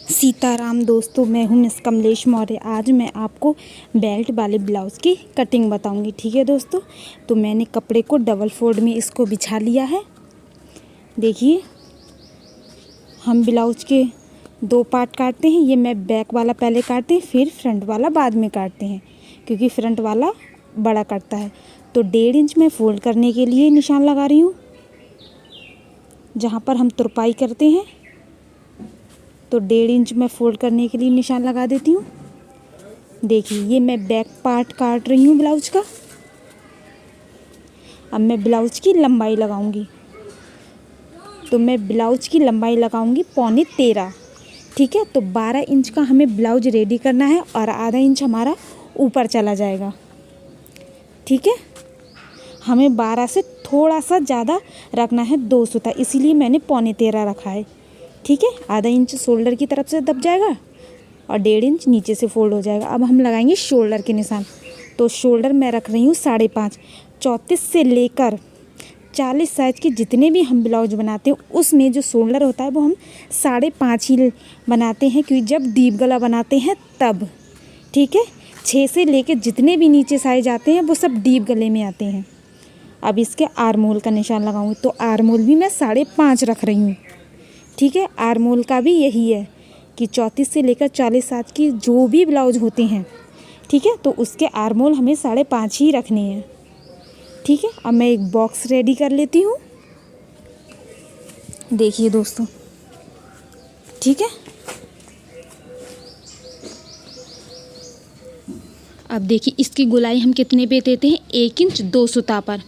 सीताराम दोस्तों, मैं हूं मिस कमलेश मौर्य। आज मैं आपको बेल्ट वाले ब्लाउज़ की कटिंग बताऊंगी। ठीक है दोस्तों, तो मैंने कपड़े को डबल फोल्ड में इसको बिछा लिया है। देखिए, हम ब्लाउज के 2 पार्ट काटते हैं। ये मैं बैक वाला पहले काटते हैं, फिर फ्रंट वाला बाद में काटते हैं, क्योंकि फ्रंट वाला बड़ा कटता है। तो 1.5 इंच में फोल्ड करने के लिए निशान लगा रही हूँ, जहाँ पर हम तुरपाई करते हैं। तो 1.5 इंच में फोल्ड करने के लिए निशान लगा देती हूँ। देखिए, ये मैं बैक पार्ट काट रही हूँ ब्लाउज का। अब मैं ब्लाउज की लंबाई लगाऊंगी। तो मैं ब्लाउज की लंबाई लगाऊंगी 13.25। ठीक है, तो 12 इंच का हमें ब्लाउज रेडी करना है और आधा इंच हमारा ऊपर चला जाएगा। ठीक है, हमें 12 से थोड़ा सा ज़्यादा रखना है, 2 सूता, इसीलिए मैंने 13.25 रखा है। ठीक है, आधा इंच शोल्डर की तरफ से दब जाएगा और 1.5 इंच नीचे से फोल्ड हो जाएगा। अब हम लगाएंगे शोल्डर के निशान। तो शोल्डर मैं रख रही हूँ 5.5। 34 से लेकर 40 साइज़ के जितने भी हम ब्लाउज बनाते हैं, उसमें जो शोल्डर होता है वो हम 5.5 ही बनाते हैं, क्योंकि जब डीप गला बनाते हैं तब। ठीक है, 6 से लेकर जितने भी नीचे साइज आते हैं वो सब डीप गले में आते हैं। अब इसके आर्म होल का निशान लगाऊंगी। तो आर्म होल भी मैं 5.5 रख रही हूँ। ठीक है, आर्म होल का भी यही है कि 34 से लेकर 40 साइज की जो भी ब्लाउज होते हैं, ठीक है, तो उसके आर्म होल हमें 5.5 ही रखने हैं। ठीक है, अब मैं एक बॉक्स रेडी कर लेती हूँ। देखिए दोस्तों, ठीक है, अब देखिए इसकी गोलाई हम कितने पे देते हैं, 1 इंच 2 सूता पर।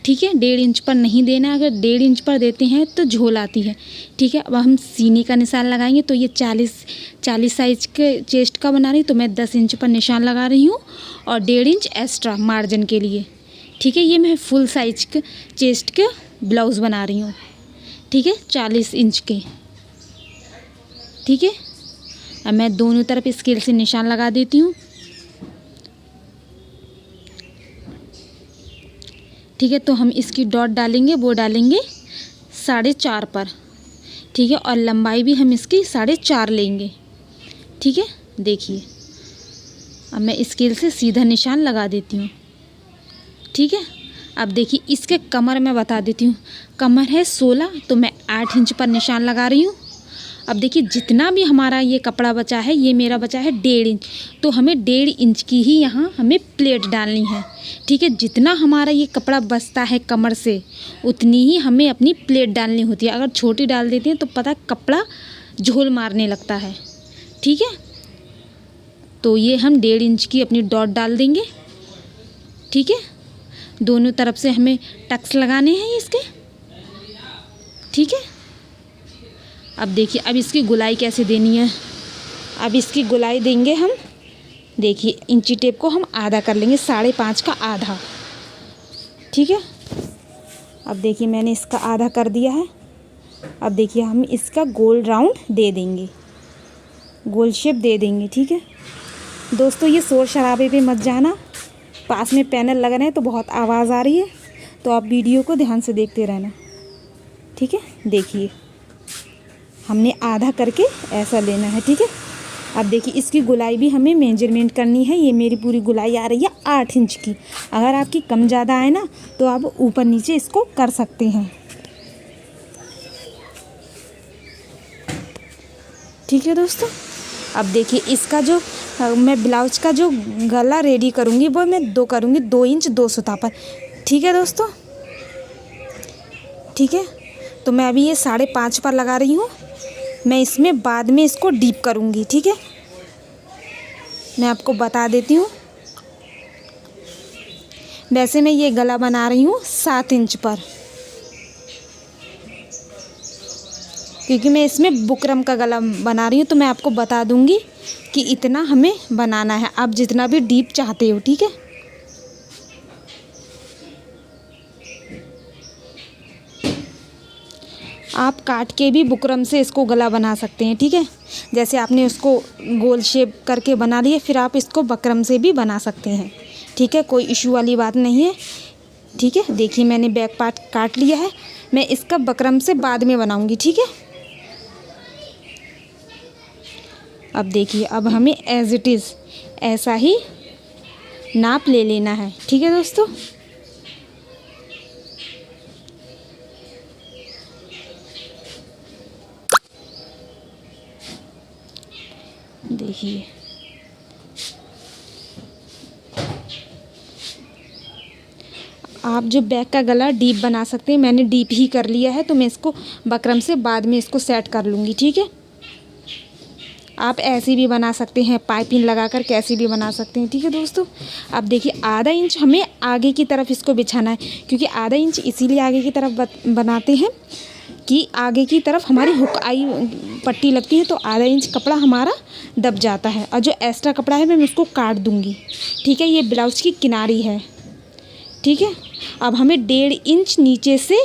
ठीक है, 1.5 इंच पर नहीं देना है। अगर 1.5 इंच पर देते हैं तो झोल आती है। ठीक है, अब हम सीने का निशान लगाएंगे। तो ये 40 साइज के चेस्ट का बना रही हूँ, तो मैं 10 इंच पर निशान लगा रही हूँ और 1.5 इंच एक्स्ट्रा मार्जिन के लिए। ठीक है, ये मैं फुल साइज के चेस्ट के ब्लाउज़ बना रही हूँ। ठीक है, 40 इंच के। ठीक है, अब मैं दोनों तरफ स्केल से निशान लगा देती हूँ। ठीक है, तो हम इसकी डॉट डालेंगे, वो डालेंगे 4.5 पर। ठीक है, और लंबाई भी हम इसकी 4.5 लेंगे। ठीक है, देखिए, अब मैं स्केल से सीधा निशान लगा देती हूँ। ठीक है, अब देखिए इसके कमर में बता देती हूँ। कमर है 16, तो मैं 8 इंच पर निशान लगा रही हूँ। अब देखिए जितना भी हमारा ये कपड़ा बचा है, ये मेरा बचा है 1.5 इंच, तो हमें 1.5 इंच की ही यहाँ हमें प्लेट डालनी है। ठीक है, जितना हमारा ये कपड़ा बचता है कमर से, उतनी ही हमें अपनी प्लेट डालनी होती है। अगर छोटी डाल देते हैं तो पता कपड़ा झोल मारने लगता है। ठीक है, तो ये हम 1.5 इंच की अपनी डॉट डाल देंगे। ठीक है, दोनों तरफ से हमें टक्स लगाने हैं इसके। ठीक है, अब देखिए, अब इसकी गोलाई कैसे देनी है। अब इसकी गोलाई देंगे हम, देखिए इंची टेप को हम आधा कर लेंगे, 5.5 का आधा। ठीक है, अब देखिए मैंने इसका आधा कर दिया है। अब देखिए हम इसका गोल राउंड दे देंगे, गोल शेप दे देंगे। ठीक है दोस्तों, ये शोर शराबे पे मत जाना, पास में पैनल लग रहे हैं तो बहुत आवाज़ आ रही है, तो आप वीडियो को ध्यान से देखते रहना। ठीक है, देखिए हमने आधा करके ऐसा लेना है। ठीक है, अब देखिए इसकी गोलाई भी हमें मेजरमेंट करनी है। ये मेरी पूरी गोलाई आ रही है 8 इंच की। अगर आपकी कम ज़्यादा आए ना, तो आप ऊपर नीचे इसको कर सकते हैं। ठीक है दोस्तों, अब देखिए इसका जो मैं ब्लाउज का जो गला रेडी करूँगी, वो मैं 2 करूँगी, 2 इंच 2 सूता पर। ठीक है दोस्तों, ठीक है, तो मैं अभी ये 5.5 पर लगा रही हूँ। मैं इसमें बाद में इसको डीप करूँगी। ठीक है, मैं आपको बता देती हूँ। वैसे मैं ये गला बना रही हूँ 7 इंच पर, क्योंकि मैं इसमें बुकरम का गला बना रही हूँ। तो मैं आपको बता दूँगी कि इतना हमें बनाना है, आप जितना भी डीप चाहते हो। ठीक है, आप काट के भी बुकरम से इसको गला बना सकते हैं। ठीक है, जैसे आपने उसको गोल शेप करके बना लिए, फिर आप इसको बकरम से भी बना सकते हैं। ठीक है, कोई इशू वाली बात नहीं है। ठीक है, देखिए मैंने बैक पार्ट काट लिया है, मैं इसका बकरम से बाद में बनाऊंगी। ठीक है, अब देखिए, अब हमें एज इट इज़ ऐसा ही नाप ले लेना है। ठीक है दोस्तों, देखिए आप जो बैक का गला डीप बना सकते हैं, मैंने डीप ही कर लिया है, तो मैं इसको बकरम से बाद में इसको सेट कर लूँगी। ठीक है, आप ऐसे भी बना सकते हैं, पाइपिंग लगाकर कैसे भी बना सकते हैं। ठीक है दोस्तों, अब देखिए आधा इंच हमें आगे की तरफ इसको बिछाना है, क्योंकि आधा इंच इसीलिए आगे की तरफ बनाते हैं कि आगे की तरफ हमारी हुक आई पट्टी लगती है, तो आधा इंच कपड़ा हमारा दब जाता है, और जो एक्स्ट्रा कपड़ा है मैं उसको काट दूँगी। ठीक है, ये ब्लाउज़ की किनारी है। ठीक है, अब हमें 1.5 इंच नीचे से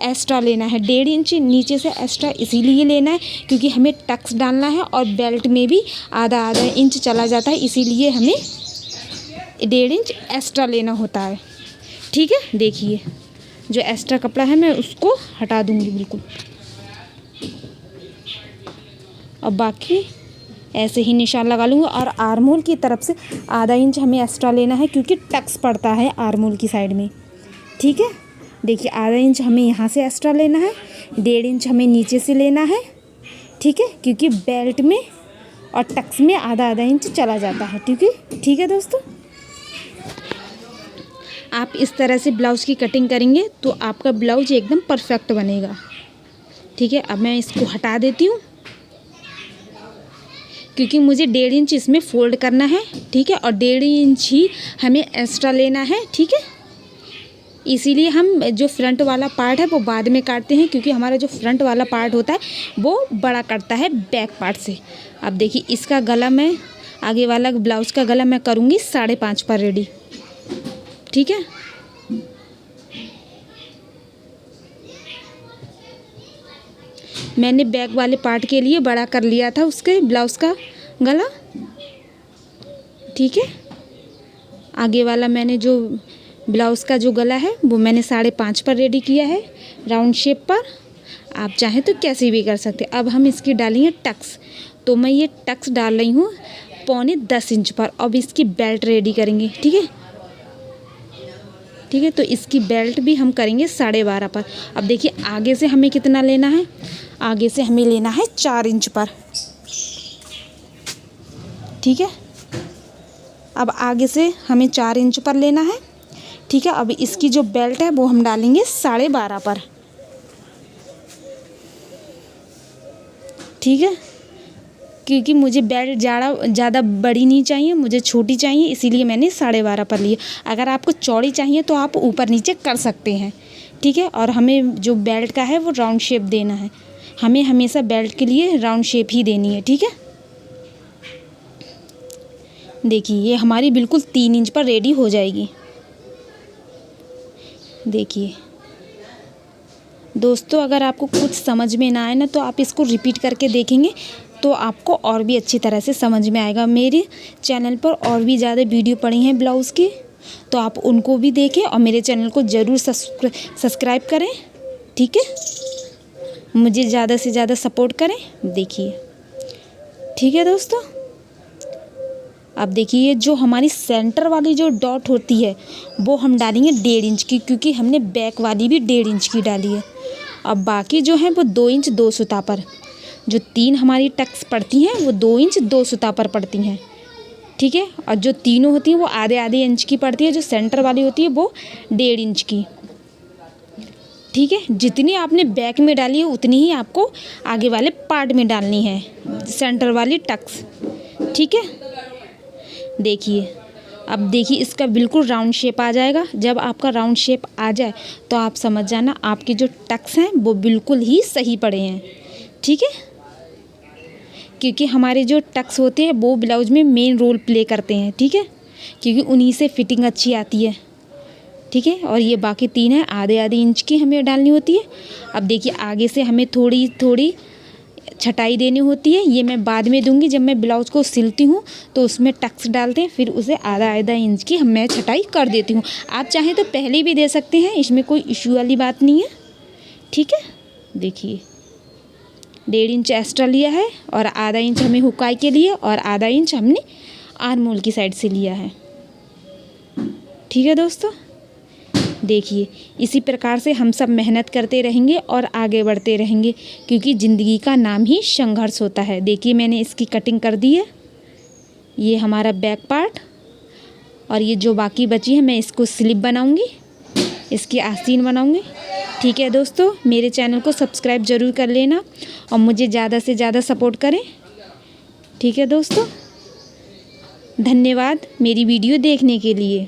एक्स्ट्रा लेना है। 1.5 इंच नीचे से एक्स्ट्रा इसीलिए लेना है क्योंकि हमें टक्स डालना है, और बेल्ट में भी आधा आधा इंच चला जाता है, इसीलिए हमें 1.5 इंच एक्स्ट्रा लेना होता है। ठीक है, देखिए जो एक्स्ट्रा कपड़ा है मैं उसको हटा दूँगी बिल्कुल, और बाकी ऐसे ही निशान लगा लूँगा। और आर्म होल की तरफ से आधा इंच हमें एक्स्ट्रा लेना है, क्योंकि टक्स पड़ता है आर्म होल की साइड में। ठीक है, देखिए आधा इंच हमें यहाँ से एक्स्ट्रा लेना है, 1.5 इंच हमें नीचे से लेना है। ठीक है, क्योंकि बेल्ट में और टक्स में आधा आधा इंच चला जाता है। ठीक है दोस्तों, आप इस तरह से ब्लाउज़ की कटिंग करेंगे तो आपका ब्लाउज एकदम परफेक्ट बनेगा। ठीक है, अब मैं इसको हटा देती हूँ, क्योंकि मुझे 1.5 इंच इसमें फ़ोल्ड करना है। ठीक है, और 1.5 इंच ही हमें एक्स्ट्रा लेना है। ठीक है, इसीलिए हम जो फ्रंट वाला पार्ट है वो बाद में काटते हैं, क्योंकि हमारा जो फ्रंट वाला पार्ट होता है वो बड़ा कटता है बैक पार्ट से। अब देखिए इसका गला मैं, आगे वाला ब्लाउज़ का गला मैं करूँगी 5.5 पर रेडी। ठीक है, मैंने बैक वाले पार्ट के लिए बड़ा कर लिया था उसके ब्लाउज़ का गला। ठीक है, आगे वाला मैंने जो ब्लाउज़ का जो गला है वो मैंने 5.5 पर रेडी किया है, राउंड शेप पर। आप चाहें तो कैसे भी कर सकते। अब हम इसकी डालेंगे टक्स, तो मैं ये टक्स डाल रही हूँ 9.25 इंच पर। अब इसकी बेल्ट रेडी करेंगे। ठीक है, ठीक है, तो इसकी बेल्ट भी हम करेंगे 12.5 पर। अब देखिए आगे से हमें कितना लेना है, आगे से हमें लेना है 4 इंच पर। ठीक है, अब आगे से हमें 4 इंच पर लेना है। ठीक है, अब इसकी जो बेल्ट है वो हम डालेंगे 12.5 पर। ठीक है, क्योंकि मुझे बेल्ट ज़्यादा बड़ी नहीं चाहिए, मुझे छोटी चाहिए, इसीलिए मैंने 12.5 पर लिए। अगर आपको चौड़ी चाहिए तो आप ऊपर नीचे कर सकते हैं। ठीक है, और हमें जो बेल्ट का है वो राउंड शेप देना है, हमें हमेशा बेल्ट के लिए राउंड शेप ही देनी है। ठीक है, देखिए ये हमारी बिल्कुल 3 इंच पर रेडी हो जाएगी। देखिए दोस्तों, अगर आपको कुछ समझ में ना आए ना तो आप इसको रिपीट करके देखेंगे तो आपको और भी अच्छी तरह से समझ में आएगा। मेरे चैनल पर और भी ज़्यादा वीडियो पड़ी हैं ब्लाउज़ की, तो आप उनको भी देखें और मेरे चैनल को ज़रूर सब्सक्राइब करें। ठीक है, मुझे ज़्यादा से ज़्यादा सपोर्ट करें। देखिए, ठीक है दोस्तों, अब देखिए जो हमारी सेंटर वाली जो डॉट होती है वो हम डालेंगे 1.5 इंच की, क्योंकि हमने बैक वाली भी 1.5 इंच की डाली है। अब बाकी जो है वो 2 इंच 2 सुता पर, जो 3 हमारी टक्स पड़ती हैं वो 2 इंच 2 सुता पर पड़ती हैं। ठीक है, और जो तीनों होती हैं वो आधे आधे इंच की पड़ती है, जो सेंटर वाली होती है वो 1.5 इंच की। ठीक है, जितनी आपने बैक में डाली है उतनी ही आपको आगे वाले पार्ट में डालनी है, सेंटर वाली टक्स। ठीक है, देखिए अब देखिए इसका बिल्कुल राउंड शेप आ जाएगा। जब आपका राउंड शेप आ जाए तो आप समझ जाना आपके जो टक्स हैं वो बिल्कुल ही सही पड़े हैं। ठीक है, क्योंकि हमारे जो टक्स होते हैं वो ब्लाउज में मेन रोल प्ले करते हैं। ठीक है, क्योंकि उन्हीं से फिटिंग अच्छी आती है। ठीक है, और ये बाकी 3 है, आधे आधे इंच की हमें डालनी होती है। अब देखिए आगे से हमें थोड़ी थोड़ी छटाई देनी होती है, ये मैं बाद में दूंगी। जब मैं ब्लाउज़ को सिलती हूँ तो उसमें टक्स डालते हैं, फिर उसे आधा आधा इंच की मैं छटाई कर देती हूँ। आप चाहें तो पहले भी दे सकते हैं, इसमें कोई इशू वाली बात नहीं है। ठीक है, देखिए 1.5 इंच एक्स्ट्रा लिया है और आधा इंच हमें हुकाई के लिए और आधा इंच हमने आर्म होल की साइड से लिया है। ठीक है दोस्तों, देखिए इसी प्रकार से हम सब मेहनत करते रहेंगे और आगे बढ़ते रहेंगे, क्योंकि ज़िंदगी का नाम ही संघर्ष होता है। देखिए मैंने इसकी कटिंग कर दी है, ये हमारा बैक पार्ट, और ये जो बाकी बची है मैं इसको स्लिप बनाऊंगी, इसकी आस्तीन बनाऊंगी। ठीक है दोस्तों, मेरे चैनल को सब्सक्राइब ज़रूर कर लेना और मुझे ज़्यादा से ज़्यादा सपोर्ट करें। ठीक है दोस्तों, धन्यवाद मेरी वीडियो देखने के लिए।